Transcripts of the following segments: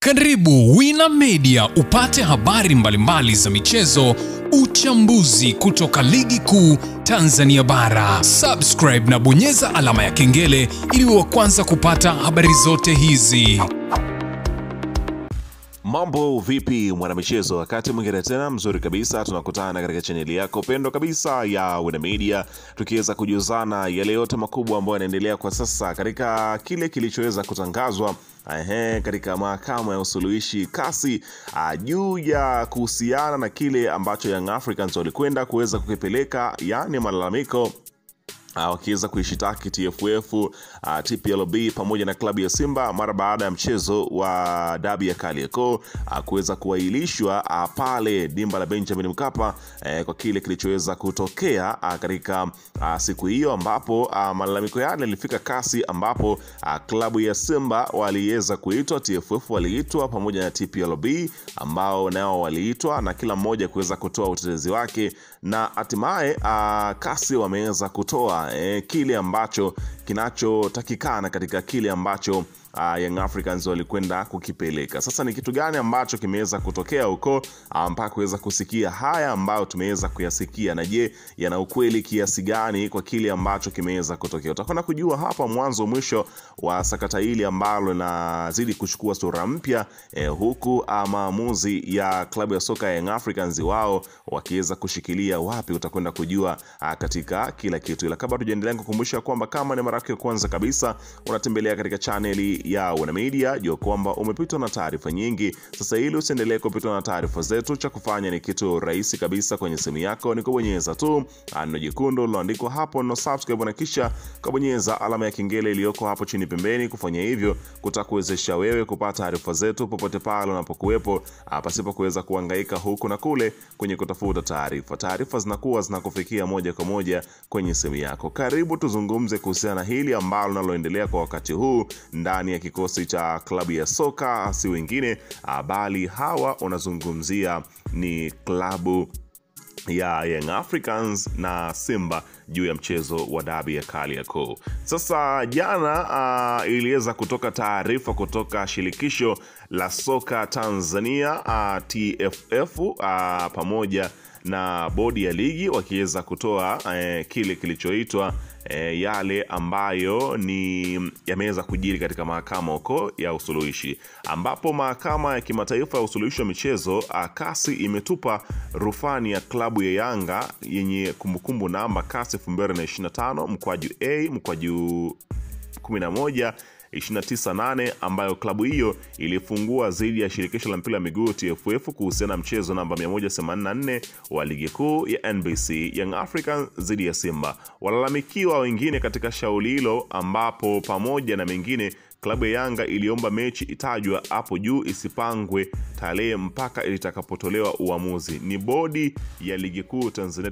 Karibu Wina Media upate habari mbalimbali za michezo, uchambuzi kutoka ligi kuu Tanzania bara. Subscribe na bonyeza alama ya kengele ili uwe wa kwanza kupata habari zote hizi. Mambo vipi mwanamichezo, wakati mwingine tena mzuri kabisa tunakutana katika chaneli yako pendwa kabisa ya Wina Media, tukiweza kujuzana yale yote makubwa ambayo yanaendelea kwa sasa katika kile kilichoweza kutangazwa katika mahakama ya usuluhishi kasi juu ya kuhusiana na kile ambacho Young Africans walikwenda kuweza kukipeleka, yani malalamiko wakiweza kuishitaki TFF, TPLB pamoja na klabu ya Simba mara baada ya mchezo wa dabi ya Kariakoo kuweza kuahirishwa pale dimba la Benjamin Mkapa kwa kile kilichoweza kutokea katika siku hiyo, ambapo malalamiko yale yalifika kasi, ambapo klabu ya Simba waliweza kuitwa, TFF waliitwa pamoja na TPLB ambao nao waliitwa, na kila mmoja kuweza kutoa utetezi wake, na hatimaye kasi wameweza kutoa kile ambacho kinachotakikana katika kile ambacho Young Africans walikwenda kukipeleka. Sasa ni kitu gani ambacho kimeweza kutokea huko mpaka kuweza kusikia haya ambayo tumeweza kuyasikia, na je, yana ukweli kiasi gani kwa kile ambacho kimeweza kutokea? Utakwenda kujua hapa mwanzo mwisho wa sakata hili ambalo linazidi kuchukua sura mpya, huku maamuzi ya klabu ya soka ya Young Africans wao wakiweza kushikilia wapi, utakwenda kujua katika kila kitu. Ila kabla tujaendelea, kukumbusha kwamba kama ni mara yako ya kwanza kabisa unatembelea katika channel ya Wina Media, jua kwamba umepitwa na taarifa nyingi. Sasa ili usiendelee kupitwa na taarifa zetu, cha kufanya ni kitu rahisi kabisa. Kwenye simu yako ni kubonyeza tu neno jekundu liloandikwa hapo no subscribe, na kisha kubonyeza alama ya kengele iliyoko hapo chini pembeni. Kufanya hivyo kutakuwezesha wewe kupata taarifa zetu popote pale unapokuwepo, pasipo kuweza kuhangaika huku na kule kwenye kutafuta taarifa. Taarifa zinakuwa zinakufikia moja kwa moja kwenye simu yako. Karibu tuzungumze kuhusiana na hili ambalo linaloendelea kwa wakati huu ndani ya kikosi cha klabu ya soka, si wengine bali hawa unazungumzia ni klabu ya Young Africans na Simba juu ya mchezo wa dabi ya Kariakoo. Sasa jana iliweza kutoka taarifa kutoka shirikisho la soka Tanzania TFF pamoja na bodi ya ligi, wakiweza kutoa kile kilichoitwa yale ambayo ni yameweza kujiri katika mahakama huko ya usuluhishi, ambapo mahakama ya kimataifa ya usuluhishi wa michezo kasi imetupa rufani ya klabu ya Yanga yenye kumbukumbu namba kasi 2025/11/298 ambayo klabu hiyo ilifungua dhidi ya shirikisho la mpira wa miguu TFF kuhusiana na mchezo namba 184 wa ligi kuu ya NBC, Young Africans dhidi ya Simba. Walalamikiwa wengine katika shauri hilo, ambapo pamoja na mengine klabu ya Yanga iliomba mechi itajwa hapo juu isipangwe tarehe mpaka itakapotolewa uamuzi ni bodi ya ligi kuu Tanzania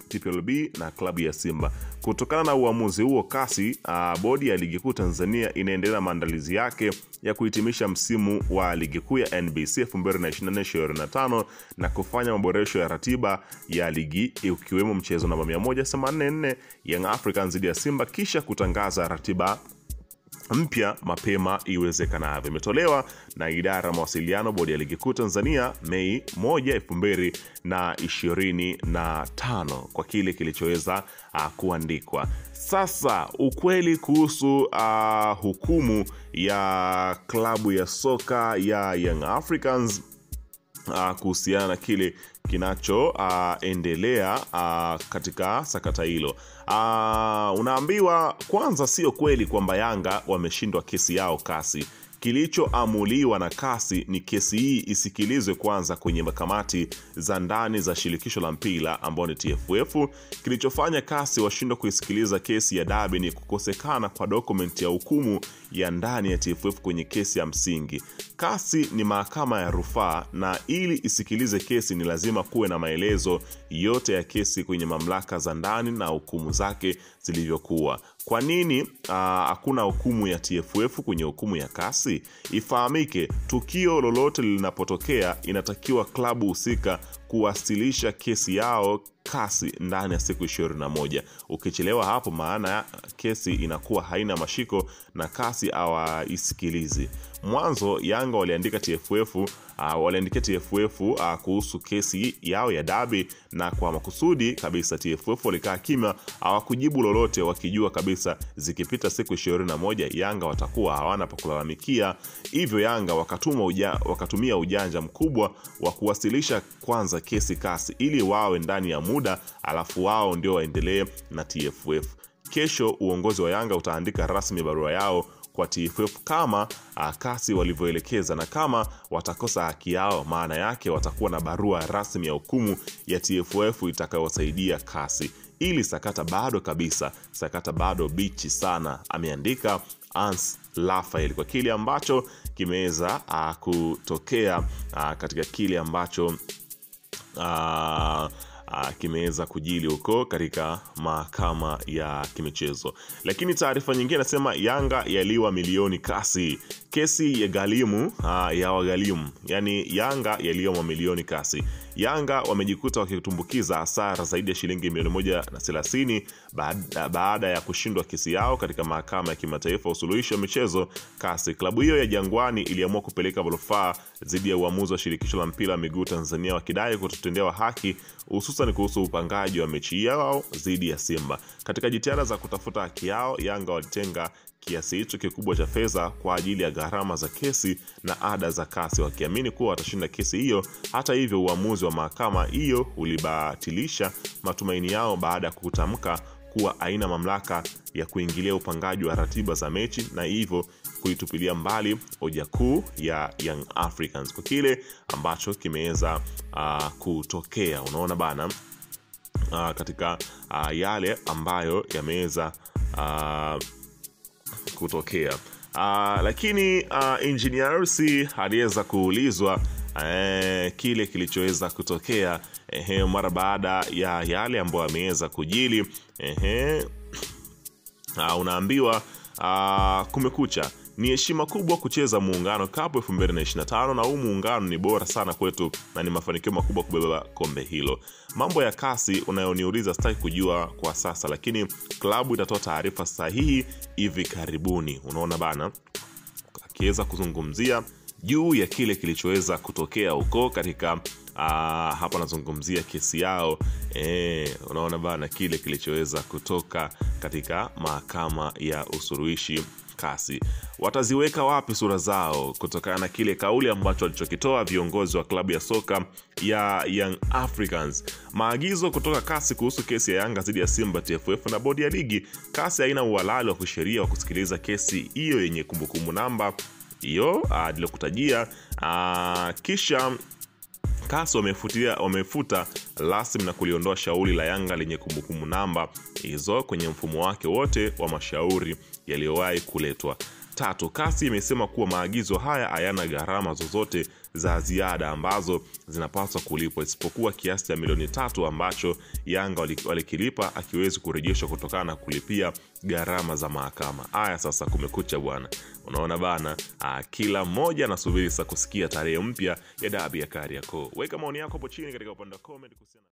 TPLB na klabu ya Simba. Kutokana na uamuzi huo kasi, bodi ya ligi kuu Tanzania inaendelea maandalizi yake ya kuhitimisha msimu wa ligi kuu ya NBC 2024-2025 na kufanya maboresho ya ratiba ya ligi, ikiwemo mchezo namba 184 Young Africans dhidi ya Simba, kisha kutangaza ratiba mpya mapema iwezekanavyo. Imetolewa na idara ya mawasiliano bodi ya ligi kuu Tanzania Mei 1, 2025 kwa kile kilichoweza kuandikwa. Sasa ukweli kuhusu hukumu ya klabu ya soka ya Young Africans kuhusiana na kile kinachoendelea katika sakata hilo. Unaambiwa kwanza sio kweli kwamba Yanga wameshindwa kesi yao kasi. Kilichoamuliwa na kasi ni kesi hii isikilizwe kwanza kwenye makamati za ndani za shirikisho la mpira ambao ni TFF. Kilichofanya kasi washindwe kuisikiliza kesi ya dabi ni kukosekana kwa dokumenti ya hukumu ya ndani ya TFF kwenye kesi ya msingi. Kasi ni mahakama ya rufaa, na ili isikilize kesi ni lazima kuwe na maelezo yote ya kesi kwenye mamlaka za ndani na hukumu zake zilivyokuwa. Kwa nini hakuna hukumu ya TFF kwenye hukumu ya kasi? Ifahamike, tukio lolote linapotokea inatakiwa klabu husika kuwasilisha kesi yao kasi ndani ya siku 21. Ukichelewa hapo, maana kesi inakuwa haina mashiko na kasi hawaisikilizi. Mwanzo Yanga waliandikia TFF kuhusu kesi yao ya dabi, na kwa makusudi kabisa TFF walikaa kimya, hawakujibu lolote, wakijua kabisa zikipita siku 21 Yanga watakuwa hawana pa kulalamikia. Hivyo Yanga wakatumia ujanja mkubwa wa kuwasilisha kwanza kesi kasi ili wawe ndani ya muda, alafu wao ndio waendelee na TFF. Kesho uongozi wa Yanga utaandika rasmi barua yao kwa TFF kama kasi walivyoelekeza, na kama watakosa haki yao, maana yake watakuwa na barua rasmi ya hukumu ya TFF itakayowasaidia kasi. Ili sakata bado kabisa, sakata bado bichi sana, ameandika Hans Raphael, kwa kile ambacho kimeweza kutokea katika kile ambacho kimeweza kujili huko katika mahakama ya kimichezo. Lakini taarifa nyingine inasema Yanga yaliwa milioni kasi. Kesi ya galimu ya wagalimu, yani Yanga yaliwa mamilioni kasi. Yanga wamejikuta wakitumbukiza hasara zaidi ya shilingi milioni 130 baada ya kushindwa kesi yao katika mahakama ya kimataifa usuluhishi wa michezo kasi. Klabu hiyo ya Jangwani iliamua kupeleka rufaa dhidi ya uamuzi wa shirikisho la mpira wa miguu Tanzania, wakidai kutotendewa haki, hususan kuhusu upangaji wa mechi yao dhidi ya Simba. Katika jitihada za kutafuta haki yao, Yanga walitenga kiasi hicho kikubwa cha fedha kwa ajili ya gharama za kesi na ada za kasi, wakiamini kuwa watashinda kesi hiyo. Hata hivyo, uamuzi wa mahakama hiyo ulibatilisha matumaini yao baada ya kutamka kuwa haina mamlaka ya kuingilia upangaji wa ratiba za mechi, na hivyo kuitupilia mbali hoja kuu ya Young Africans kwa kile ambacho kimeweza kutokea. Unaona bana, katika yale ambayo yameweza kutokea. Lakini Engineer Hersi aliweza kuulizwa kile kilichoweza kutokea mara baada ya yale ambayo ameweza kujili. Unaambiwa kumekucha, ni heshima kubwa kucheza Muungano Cup 2025 na huu muungano ni bora sana kwetu na ni mafanikio makubwa kubeba kombe hilo. Mambo ya kasi unayoniuliza sitaki kujua kwa sasa, lakini klabu itatoa taarifa sahihi hivi karibuni. Unaona bana, akiweza kuzungumzia juu ya kile kilichoweza kutokea huko katika hapa nazungumzia kesi yao. Unaona bana, kile kilichoweza kutoka katika mahakama ya usuluhishi kasi. Wataziweka wapi sura zao kutokana na kile kauli ambacho walichokitoa viongozi wa klabu ya soka ya Young Africans? Maagizo kutoka kasi kuhusu kesi ya Yanga dhidi ya Simba, TFF na bodi ya ligi. Kasi haina uhalali wa kisheria wa kusikiliza kesi hiyo yenye kumbukumbu namba hiyo nilokutajia. Kisha kasi wamefuta rasmi na kuliondoa shauri la Yanga lenye kumbukumbu namba hizo kwenye mfumo wake wote wa mashauri yaliyowahi kuletwa. 3. Kasi imesema kuwa maagizo haya hayana gharama zozote za ziada ambazo zinapaswa kulipwa isipokuwa kiasi cha milioni 3 ambacho Yanga walikilipa akiwezi kurejeshwa kutokana na kulipia gharama za mahakama. Haya sasa kumekucha bwana. Unaona bana, kila mmoja anasubiri sasa kusikia tarehe mpya ya dabi ya Kariakoo. Weka maoni yako hapo chini katika upande wa comment kuhusiana